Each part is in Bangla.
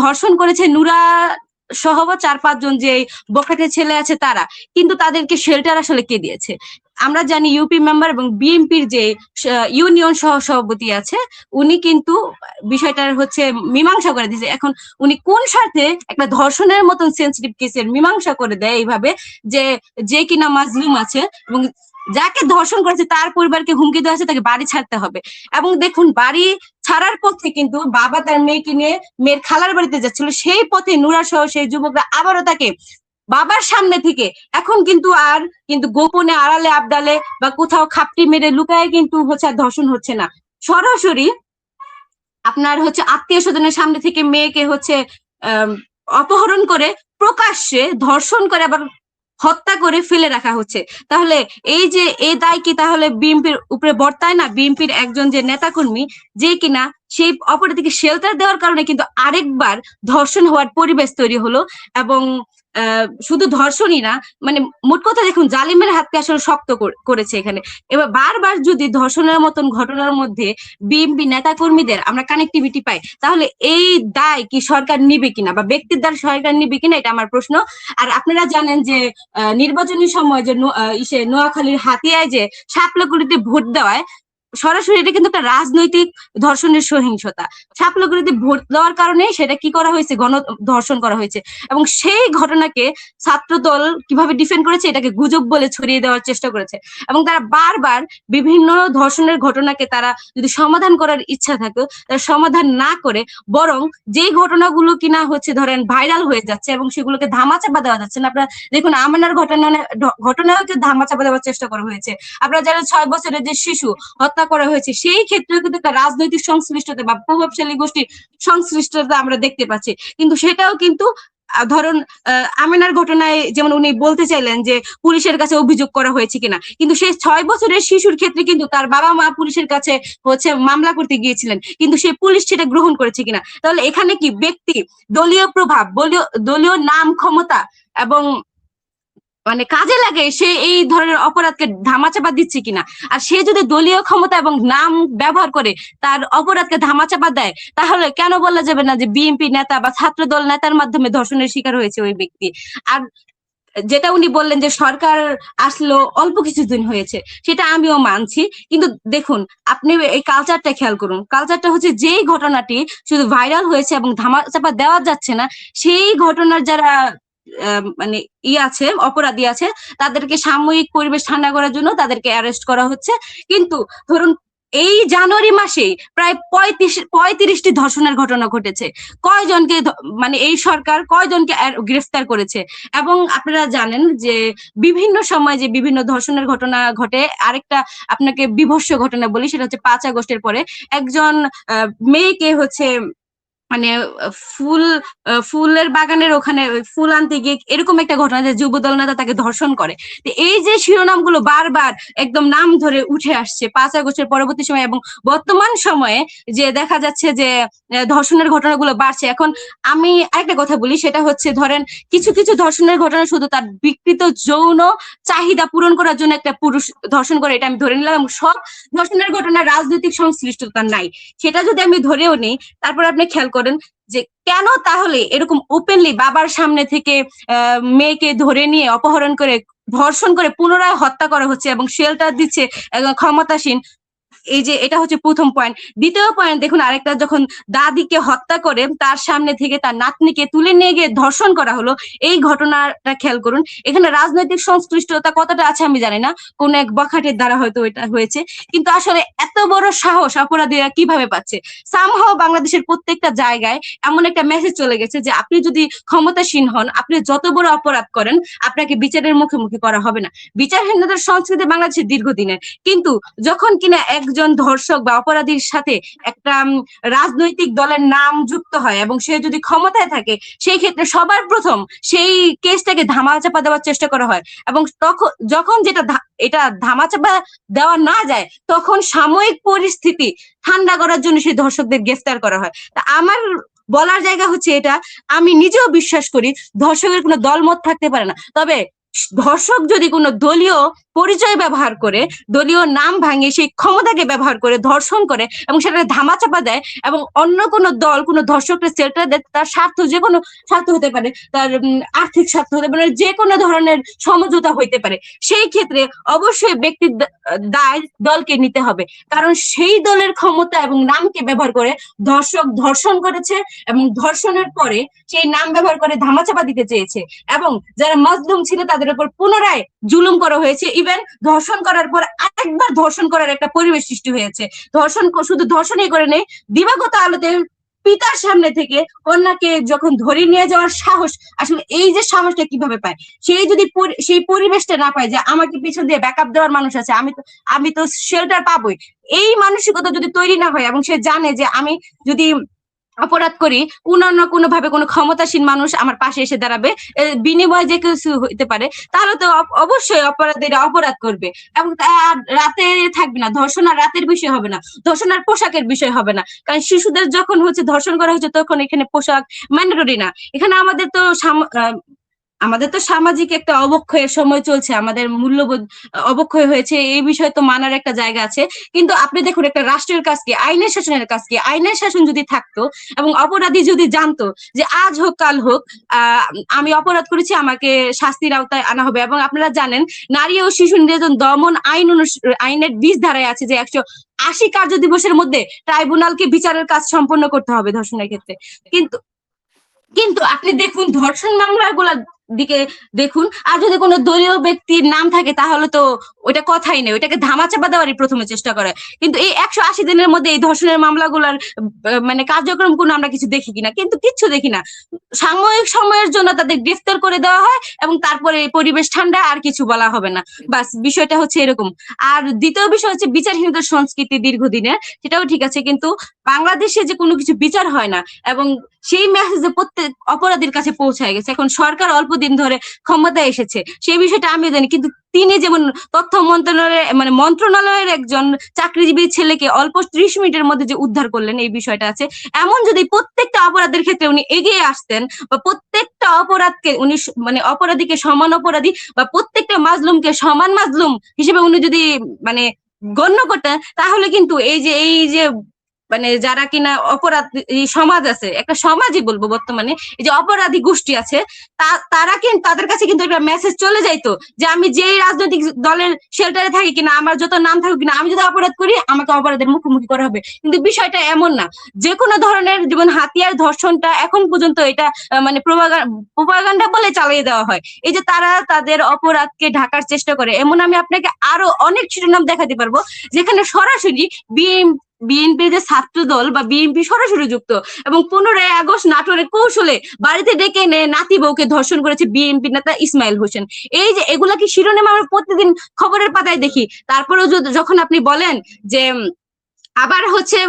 ধর্ষণ করেছে নুরা সহ 4-5 জন যে বখাটে ছেলে আছে তারা, কিন্তু তাদেরকে শেল্টার আসলে কে দিয়েছে? আমরা জানি ইউপি মেম্বার এবং বিএনপির যে ইউনিয়ন সহ সভাপতি আছে উনি কিন্তু বিষয়টার হচ্ছে মীমাংসা করে দিয়েছে। এখন উনি কোন স্বার্থে একটা ধর্ষণের মতন সেন্সিটিভ কেসের মীমাংসা করে দেয় এইভাবে, যে যে কিনা মাজলুম আছে এবং যাকে ধর্ষণ করেছে তার পরিবারকে হুমকি দেওয়া আছে তাকে বাড়ি ছাড়তে হবে। এবং দেখুন, বাড়ি ছাড়ার পথে কিন্তু বাবা তার মেয়েকে নিয়ে মেয়ের খালার বাড়িতে যাচ্ছিল, সেই পথে নুরা সহ সেই যুবকরা আবারও তাকে বাবার সামনে থেকে, এখন কিন্তু আর কিন্তু গোপনে আড়ালে আবডালে বা কোথাও খাপটি মেরে লুকায় কিন্তু হচ্ছে আর ধর্ষণ হচ্ছে না, সরাসরি আপনার হচ্ছে আত্মীয় স্বজনের সামনে থেকে মেয়েকে হচ্ছে অপহরণ করে প্রকাশ্যে ধর্ষণ করে আবার হত্যা করে ফেলে রাখা হচ্ছে। তাহলে এই যে এই দায় কি তাহলে বিএনপির উপরে বর্তায় না? বিএনপির একজন যে নেতাকর্মী যে কিনা সেই অপরাধীকে শেল্টার দেওয়ার কারণে কিন্তু আরেকবার ধর্ষণ হওয়ার পরিবেশ তৈরি হলো। এবং শুধু ধর্ষণই না, মানে মোট কথা দেখুন, জালিমের হাতকে আসলে শক্ত করেছে এখানে। এবার বারবার যদি ধর্ষণের মতন ঘটনার মধ্যে বিএনপি নেতা কর্মীদের আমরা কানেক্টিভিটি পাই, তাহলে এই দায় কি সরকার নিবে কিনা বা ব্যক্তির দ্বারা সরকার নিবে কিনা, এটা আমার প্রশ্ন। আর আপনারা জানেন যে নির্বাচনী সময় যে নোয়াখালীর হাতিয়ায় যে শাপলাগুলিতে ভোট দেওয়ায় সরাসরি এটা কিন্তু একটা রাজনৈতিক ধর্ষণের সহিংসতা। শাপলাগুলিতে ভোট দেওয়ার কারণে সেটা কি করা হয়েছে, গণ ধর্ষণ করা হয়েছে। এবং সেই ঘটনাকে ছাত্রদল কিভাবে ডিফেন্ড করেছে, এটাকে গুজব বলে ছড়িয়ে দেওয়ার চেষ্টা করেছে। এবং তারা বারবার বিভিন্ন ধর্ষণের ঘটনাকে তারা যদি সমাধান করার ইচ্ছা থাকে, তারা সমাধান না করে বরং যে ঘটনাগুলো কিনা হচ্ছে ধরেন ভাইরাল হয়ে যাচ্ছে এবং সেগুলোকে ধামাচাপা দেওয়া যাচ্ছে না। আপনারা দেখুন, আমেনার ঘটনাকে ধামাচাপা দেওয়ার চেষ্টা করা হয়েছে। আপনারা যারা 6 বছরের যে শিশু হত্যা করা হয়েছে, সেই ক্ষেত্রে কিন্তু একটা রাজনৈতিক সংশ্লিষ্টতা বা প্রভাবশালী গোষ্ঠীর সংশ্লিষ্টতা আমরা দেখতে পাচ্ছি। কিন্তু সেটাও কিন্তু ধরুন আমিনার ঘটনায় যেমন উনি বলতে চাইলেন যে পুলিশের কাছে অভিযোগ করা হয়েছে কিনা, কিন্তু সেই 6 বছরের শিশুর ক্ষেত্রে কিন্তু তার বাবা মা পুলিশের কাছে হচ্ছে মামলা করতে গিয়েছিলেন, কিন্তু সে পুলিশ সেটা গ্রহণ করেছে কিনা। তাহলে এখানে কি ব্যক্তি, দলীয় প্রভাব, দলীয় নাম, ক্ষমতা এবং মানে কাজে লাগে সে এই ধরনের অপরাধকে ধামাচাপা দিচ্ছে কিনা। আর সে যদি দলীয় ক্ষমতা এবং নাম ব্যবহার করে তার অপরাধকে ধামাচাপা দেয়, তাহলে কেন বলা যাবে না যে বিএনপি নেতা বা ছাত্র দল নেতার মাধ্যমে ধর্ষণের শিকার হয়েছে ওই ব্যক্তি। আর যেটা উনি বললেন যে সরকার আসলো অল্প কিছুদিন হয়েছে, সেটা আমিও মানছি। কিন্তু দেখুন, আপনি এই কালচারটা খেয়াল করুন। কালচারটা হচ্ছে যেই ঘটনাটি শুধু ভাইরাল হয়েছে এবং ধামাচাপা দেওয়া যাচ্ছে না, সেই ঘটনার যারা মানে আছে, অপরাধী আছে, তাদেরকে সাময়িক পরিবেশ ঠান্ডা করার জন্য তাদেরকে অ্যারেস্ট করা হচ্ছে। কিন্তু ধরুন এই জানুয়ারি মাসে প্রায় 35টি ধর্ষণের ঘটনা ঘটেছে। কয়জনকে মানে এই সরকার কয়জনকে গ্রেফতার করেছে? এবং আপনারা জানেন যে বিভিন্ন সময় যে বিভিন্ন ধর্ষণের ঘটনা ঘটে। আরেকটা আপনাকে বিভৎস ঘটনা বলি, সেটা হচ্ছে 5 আগস্টের পরে একজন মেয়েকে হচ্ছে মানে ফুলের বাগানের ওখানে ফুল আনতে গিয়ে এরকম একটা ঘটনা যে যুবদল নেতা তাকে ধর্ষণ করে। তো এই যে শিরোনামগুলো বারবার একদম নাম ধরে উঠে আসছে 5 আগস্টের পরবর্তী সময় এবং বর্তমান সময়ে, যে দেখা যাচ্ছে যে ধর্ষণের ঘটনাগুলো বাড়ছে। এখন আমি আরেকটা কথা বলি, সেটা হচ্ছে ধরেন কিছু কিছু ধর্ষণের ঘটনা শুধু তার বিকৃত যৌন চাহিদা পূরণ করার জন্য একটা পুরুষ ধর্ষণ করে, এটা আমি ধরে নিলাম। এবং সব ধর্ষণের ঘটনা রাজনৈতিক সংশ্লিষ্টতা নাই, সেটা যদি আমি ধরেও নিই, তারপর আপনি খেয়াল করেন যে কেন তাহলে এরকম ওপেনলি বাবার সামনে থেকে মেয়েকে ধরে নিয়ে অপহরণ করে ধর্ষণ করে পুনরায় হত্যা করা হচ্ছে এবং শেল্টার দিচ্ছে ক্ষমতাসীন। এই যে এটা হচ্ছে প্রথম পয়েন্ট। দ্বিতীয় পয়েন্ট দেখুন, আরেকটা যখন দাদিকে হত্যা করে তার সামনে থেকে তার নাতনিকে তুলে নিয়ে গিয়ে ধর্ষণ করা হলো, এই ঘটনাটা খেয়াল করুন। এখানে রাজনৈতিক সংশ্লিষ্টতা কতটা আছে আমি জানি না, কোন এক বখাটের দ্বারা হয়তো এটা হয়েছে, কিন্তু আসলে এত বড় সাহস অপরাধীরা কিভাবে পাচ্ছে? সামহাও বাংলাদেশের প্রত্যেকটা জায়গায় এমন একটা মেসেজ চলে গেছে যে আপনি যদি ক্ষমতাসীন হন, আপনি যত বড় অপরাধ করেন, আপনাকে বিচারের মুখোমুখি করা হবে না। বিচারহীনতার সংস্কৃতি বাংলাদেশের দীর্ঘদিনের, কিন্তু যখন কিনা একজন ধর্ষক বা অপরাধীর সাথে একটা রাজনৈতিক দলের নাম যুক্ত হয় এবং সে যদি ক্ষমতায় থাকে, সেই ক্ষেত্রে সবার প্রথম সেই কেসটাকে ধামাচাপা দেওয়ার চেষ্টা করা হয়। এবং তখন যখন এটা ধামাচাপা দেওয়া না যায়, তখন সাময়িক পরিস্থিতি ঠান্ডা করার জন্য সেই ধর্ষকদের গ্রেফতার করা হয়। তা আমার বলার জায়গা হচ্ছে এটা, আমি নিজেও বিশ্বাস করি ধর্ষকের কোনো দলমত থাকতে পারে না, তবে ধর্ষক যদি কোনো দলীয় পরিচয় ব্যবহার করে, দলীয় নাম ভাঙিয়ে সেই ক্ষমতাকে ব্যবহার করে ধর্ষণ করে এবং সেটা ধামাচাপা দেয়, এবং অন্য কোনো দল কোনো ধর্ষককে শেল্টার দেয়, তার স্বার্থ যে কোনো স্বার্থ হতে পারে, তার আর্থিক স্বার্থ হতে পারে, যে কোনো ধরনের সমঝোতা হইতে পারে, সেই ক্ষেত্রে অবশ্যই ব্যক্তির দায় দলকে নিতে হবে। কারণ সেই দলের ক্ষমতা এবং নামকে ব্যবহার করে ধর্ষক ধর্ষণ করেছে এবং ধর্ষণের পরে সেই নাম ব্যবহার করে ধামাচাপা দিতে চেয়েছে, এবং যারা মাজলুম ছিল তাদের উপর পুনরায় জুলুম করা হয়েছে। ইভেন ধর্ষণ করার পর আরেকবার ধর্ষণ করার একটা পরিবেশ সৃষ্টি হয়েছে। ধর্ষণ শুধু ধর্ষণই করে নেই, দিবাগত আলোতে পিতার সামনে থেকে কন্যাকে যখন ধরে নিয়ে যাওয়ার সাহস, আসলে এই যে সাহসটা কিভাবে পায়, সেই যদি সেই পরিবেশটা না পায় যে আমাকে পিছন দিয়ে ব্যাকআপ দেওয়ার মানুষ আছে, আমি তো শেল্টার পাবোই, এই মানসিকতা যদি তৈরি না হয় এবং সে জানে যে আমি যদি অপরাধ করি কোনো না কোনো ভাবে কোনো ক্ষমতাসীন মানুষ আমার পাশে এসে দাঁড়াবে, বিনিময়ে যে কিছু হইতে পারে, তাহলে তো অবশ্যই অপরাধীরা অপরাধ করবে। এবং রাতে থাকবে না ধর্ষণ, আর রাতের বিষয় হবে না, ধর্ষণ আর পোশাকের বিষয় হবে না। কারণ শিশুদের যখন হচ্ছে ধর্ষণ করা হচ্ছে তখন এখানে পোশাক ম্যান্ডেটরি না। এখানে আমাদের তো সামাজিক একটা অবক্ষয়ের সময় চলছে, আমাদের মূল্যবোধ অবক্ষয় হয়েছে, এই বিষয়ে তো মানার একটা জায়গা আছে। কিন্তু আপনি দেখুন, একটা রাষ্ট্রের কাজ কি, আইনের শাসনের কাজ কি? আইনের শাসন যদি থাকতো এবং অপরাধী যদি জানতো যে আজ হোক কাল হোক আমি অপরাধ করেছি, আমাকে শাস্তির আওতায় আনা হবে। এবং আপনারা জানেন, নারী ও শিশু নির্যাতন দমন আইনের 20 ধারায় আছে যে 180 কার্য দিবসের মধ্যে ট্রাইব্যুনালকে বিচারের কাজ সম্পন্ন করতে হবে ধর্ষণের ক্ষেত্রে। কিন্তু কিন্তু আপনি দেখুন ধর্ষণ মামলাগুলা দিকে দেখুন, আর যদি কোনো দলীয় ব্যক্তির নাম থাকে তাহলে তো ওইটা কথাই নেই, ওইটাকে ধামাচাপা দেওয়ারই প্রথমে চেষ্টা করে। কিন্তু এই 180 দিনের মধ্যে এই ধর্ষণের মামলাগুলার মানে কার্যক্রম কোনো আমরা কিছু দেখি কিনা? কিন্তু কিচ্ছু দেখি না। সাময়িক সময়ের জন্য তাদের গ্রেফতার করে দেওয়া হয় এবং তারপরে পরিবেশ ঠান্ডা, আর কিছু বলা হবে না, বাস। বিষয়টা হচ্ছে এরকম। আর দ্বিতীয় বিষয় হচ্ছে বিচারহীনতার সংস্কৃতি দীর্ঘদিনের, সেটাও ঠিক আছে, কিন্তু বাংলাদেশে যে কোনো কিছু বিচার হয় না এবং সেই মেসেজ প্রত্যেক অপরাধীর কাছে পৌঁছায় গেছে। এখন সরকার অল্প দিন ধরে ক্ষমতায় এসেছে, সেই বিষয়টা আমিও জানি, কিন্তু তিনি যেমন তথ্য মন্ত্রণালয়ের একজন চাকরিজীবী ছেলেকে অল্প 30 মিনিটের মধ্যে যে উদ্ধার করলেন, এই বিষয়টা আছে। এমন যদি প্রত্যেকটা অপরাধের ক্ষেত্রে উনি এগিয়ে আসতেন, বা প্রত্যেকটা অপরাধকে উনি মানে অপরাধীকে সমান অপরাধী বা প্রত্যেকটা মাজলুমকে সমান মাজলুম হিসেবে উনি যদি মানে গণ্য করতেন, তাহলে কিন্তু এই যে মানে যারা কিনা অপরাধী সমাজ আছে, একটা সমাজই বলবো বর্তমানে, এই যে অপরাধী গোষ্ঠী আছে, তারা কিন্তু তাদের কাছে কিন্তু একটা মেসেজ চলে যাইতো যে আমি যেই রাজনৈতিক দলের শেল্টারে থাকি কিনা, আমার যত নাম থাকুক কিনা, আমি যদি অপরাধ করি আমাকে অপরাধের মুখোমুখি করা হবে। কিন্তু বিষয়টা এমন না। যে কোনো ধরনের যেমন হাতিয়ার ধর্ষণটা এখন পর্যন্ত এটা মানে প্রোপাগান্ডা বলে চালিয়ে দেওয়া হয়। এই যে তারা তাদের অপরাধকে ঢাকার চেষ্টা করে, এমন আমি আপনাকে আরো অনেক শিরোনাম দেখাতে পারবো যেখানে সরাসরি বিএনপি যে ছাত্র দল বা বিএনপি সরাসরি যুক্ত, এবং 15ই আগস্ট নাটোরের কৌশলে বাড়িতে ডেকে এনে নাতি বউকে ধর্ষণ করেছে বিএনপি নেতা ইসমাইল হোসেন। এই যে এগুলা কি শিরোনাম আমরা প্রতিদিন খবরের পাতায় দেখি। তারপরেও যখন আপনি বলেন যে আবার হচ্ছে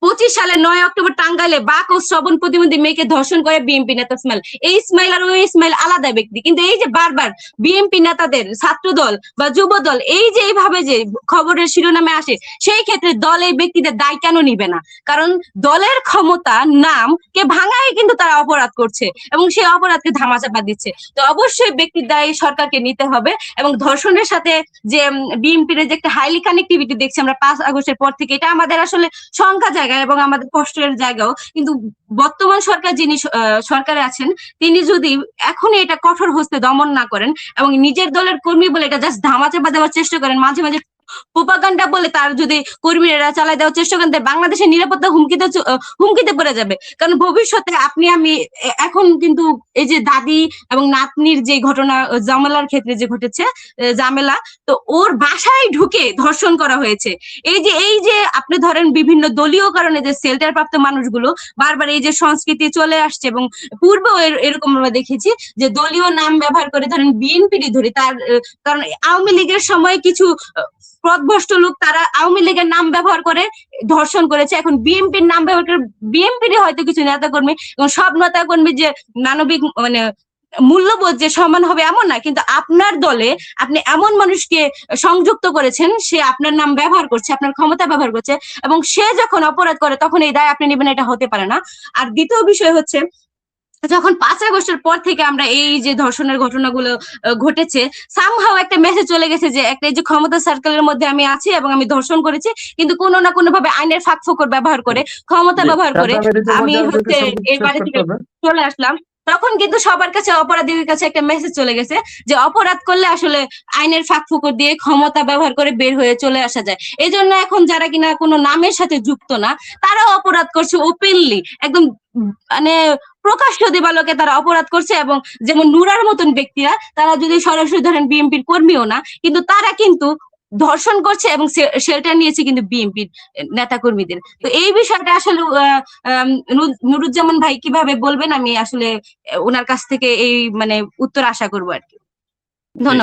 25 সালের 9 অক্টোবর টাঙ্গাইলে বাক ও শ্রবণ প্রতিবন্ধী মেয়েকে ধর্ষণ করে বিএনপি নেতা ইসমাইল। এই ইসমাইল আর ওই ইসমাইল আলাদা ব্যক্তি, কিন্তু এই যে বারবার বিএনপি নেতাদের ছাত্র দল বা যুব দল এই যে এইভাবে যে খবরের শিরোনামে আসে, সেই ক্ষেত্রে দল এই ব্যক্তিদের দায় কেন নিবে না? কারণ দলের ক্ষমতা নাম কে ভাঙায় কিন্তু তারা অপরাধ করছে এবং সেই অপরাধকে ধামাচাপা দিচ্ছে। তো অবশ্যই ব্যক্তির দায় সরকারকে নিতে হবে। এবং ধর্ষণের সাথে যে বিএনপির যে একটা হাইলি কানেক্টিভিটি দেখছি আমরা 5 আগস্টের পর থেকে, এটা আমাদের আসলে সংখ্যা জায়গা এবং আমাদের কষ্টের জায়গাও। কিন্তু বর্তমান সরকার যিনি সরকারে আছেন, তিনি যদি এখনই এটা কঠোর হস্তে দমন না করেন এবং নিজের দলের কর্মী বলে এটা জাস্ট ধামাচাপা দেওয়ার চেষ্টা করেন, মাঝে মাঝে প্রোপাগান্ডা বলে তার যদি কর্মীরা চালাই দেওয়ার চেষ্টা করেন, বাংলাদেশের নিরাপত্তা হুমকিতে পড়ে যাবে। কারণ ভবিষ্যতে আপনি আমি এখন কিন্তু এই যে দাদি এবং নাতনির যে ঘটনা জামেলার ক্ষেত্রে যে ঘটেছে, জামেলা তো ওর বাসায় ঢুকে ধর্ষণ করা হয়েছে। এই যে আপনি ধরেন বিভিন্ন দলীয় কারণে যে শেল্টার প্রাপ্ত মানুষগুলো বারবার এই যে সংস্কৃতি চলে আসছে, এবং পূর্বেও এরকম আমরা দেখেছি যে দলীয় নাম ব্যবহার করে, ধরেন বিএনপিরই ধরি, তার কারণ আওয়ামী লীগের সময় কিছু পথভ্রষ্ট লোক তারা আওয়ামী লীগের নাম ব্যবহার করে ধর্ষণ করেছে, এখন বিএনপির নাম ব্যবহার করে বিএনপির হয়তো কিছু নেতা কর্মী, এবং সব নেতা কর্মী যে মানবিক মানে মূল্যবোধ যে সমান হবে এমন না। কিন্তু আপনার দলে আপনি এমন মানুষকে সংযুক্ত করেছেন, সে আপনার নাম ব্যবহার করছে, আপনার ক্ষমতা ব্যবহার করছে, এবং সে যখন অপরাধ করে তখন এই দায় আপনি নেবেন, এটা হতে পারে না। আর দ্বিতীয় বিষয় হচ্ছে যখন 5 আগস্টের পর থেকে আমরা এই যে ধর্ষণের ঘটনাগুলো ঘটেছে, সামহাও একটা মেসেজ চলে গেছে যে একটা এই যে ক্ষমতা সার্কেলের মধ্যে আমি আছি এবং আমি ধর্ষণ করেছি, কিন্তু কোনো না কোনো ভাবে আইনের ফাঁকফোকর ব্যবহার করে, ক্ষমতা ব্যবহার করে আমি হচ্ছে এই বাড়ি থেকে চলে আসলাম। তখন কিন্তু সবার কাছে, অপরাধীদের কাছে একটা মেসেজ চলে গেছে যে অপরাধ করলে আসলে আইনের ফাঁকফোকর দিয়ে ক্ষমতা ব্যবহার করে বের হয়ে চলে আসা যায়। এই জন্য এখন যারা কিনা কোনো নামের সাথে যুক্ত না, তারাও অপরাধ করছে ওপেনলি, একদম মানে প্রকাশ্য দিবালোকে তারা অপরাধ করছে। এবং যেমন নুরার মতন ব্যক্তিরা, তারা যদি সরাসরি ধরেন বিএনপির কর্মীও না, কিন্তু তারা কিন্তু ধর্ষণ করছে এবং শেল্টার নিয়েছে কিন্তু বিএনপির নেতা কর্মীদের। তো এই বিষয়টা আসলে নুরুজ্জামান ভাই কিভাবে বলবেন, আমি আসলে ওনার কাছ থেকে এই মানে উত্তর আশা করবো আর কি। ধন্যবাদ।